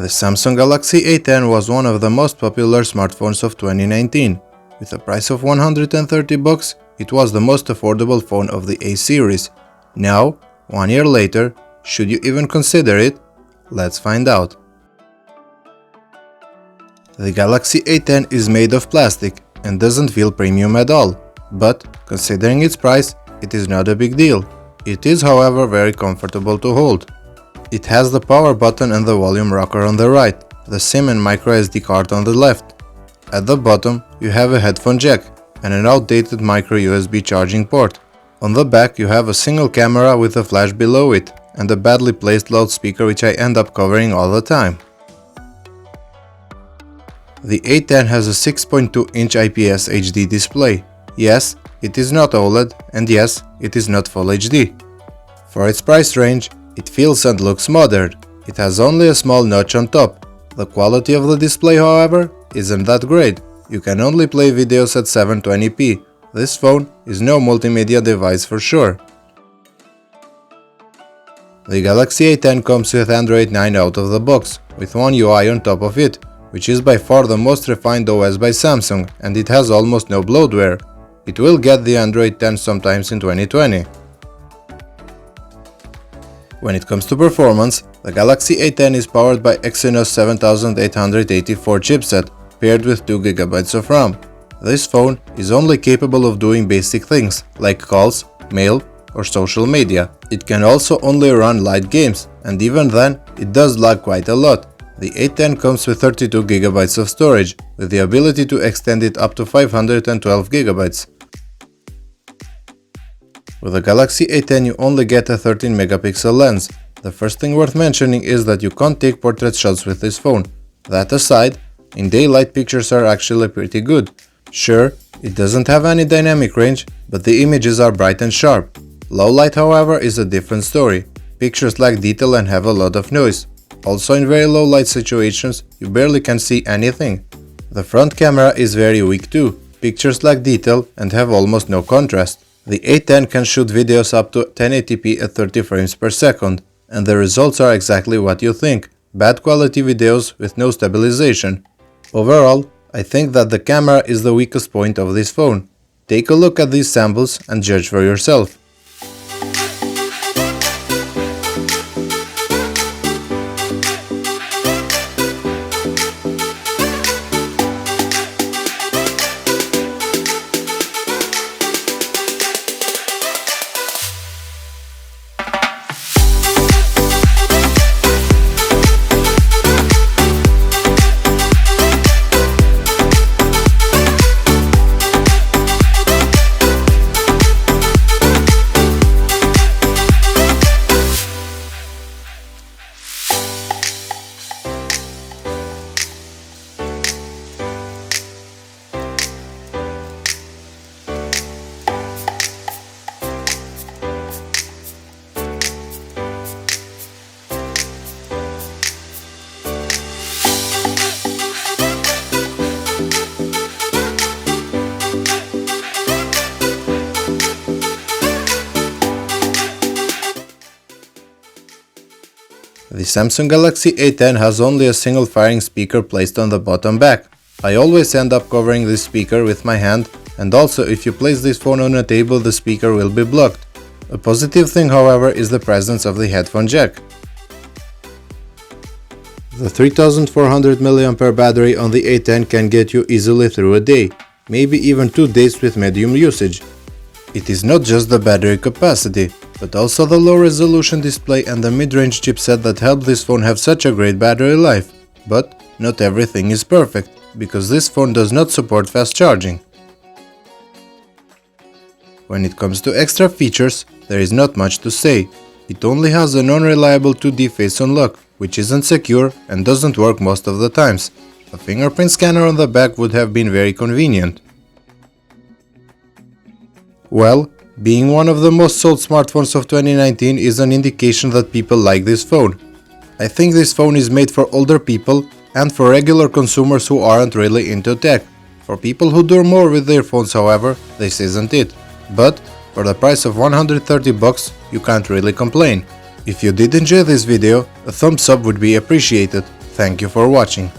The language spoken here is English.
The Samsung Galaxy A10 was one of the most popular smartphones of 2019. With a price of $130, it was the most affordable phone of the A series. Now, 1 year later, should you even consider it? Let's find out. The Galaxy A10 is made of plastic and doesn't feel premium at all, but considering its price, it is not a big deal. It is, however, very comfortable to hold. It has the power button and the volume rocker on the right, the SIM and microSD card on the left. At the bottom, you have a headphone jack and an outdated micro USB charging port. On the back, you have a single camera with a flash below it and a badly placed loudspeaker which I end up covering all the time. The A10 has a 6.2-inch IPS HD display. Yes, it is not OLED, and yes, it is not Full HD. For its price range, it feels and looks modern. It has only a small notch on top. The quality of the display, however, isn't that great. You can only play videos at 720p. This phone is no multimedia device for sure. The Galaxy A10 comes with Android 9 out of the box, with One UI on top of it, which is by far the most refined OS by Samsung, and it has almost no bloatware. It will get the Android 10 sometimes in 2020. When it comes to performance, the Galaxy A10 is powered by Exynos 7884 chipset, paired with 2GB of RAM. This phone is only capable of doing basic things, like calls, mail, or social media. It can also only run light games, and even then, it does lag quite a lot. The A10 comes with 32GB of storage, with the ability to extend it up to 512GB. With the Galaxy A10 you only get a 13-megapixel lens. The first thing worth mentioning is that you can't take portrait shots with this phone. That aside, in daylight pictures are actually pretty good. Sure, it doesn't have any dynamic range, but the images are bright and sharp. Low light, however, is a different story. Pictures lack detail and have a lot of noise. Also, in very low light situations, you barely can see anything. The front camera is very weak too. Pictures lack detail and have almost no contrast. The A10 can shoot videos up to 1080p at 30 frames per second, and the results are exactly what you think: bad quality videos with no stabilization. Overall, I think that the camera is the weakest point of this phone. Take a look at these samples and judge for yourself. The Samsung Galaxy A10 has only a single firing speaker placed on the bottom back. I always end up covering this speaker with my hand, and also if you place this phone on a table the speaker will be blocked. A positive thing, however, is the presence of the headphone jack. The 3400 mAh battery on the A10 can get you easily through a day, maybe even 2 days with medium usage. It is not just the battery capacity, but also the low-resolution display and the mid-range chipset that help this phone have such a great battery life. But not everything is perfect, because this phone does not support fast charging. When it comes to extra features, there is not much to say. It only has a non-reliable 2D face unlock, which isn't secure and doesn't work most of the times. A fingerprint scanner on the back would have been very convenient. Well, being one of the most sold smartphones of 2019 is an indication that people like this phone. I think this phone is made for older people and for regular consumers who aren't really into tech. For people who do more with their phones, however, this isn't it. But for the price of $130, you can't really complain. If you did enjoy this video, a thumbs up would be appreciated. Thank you for watching.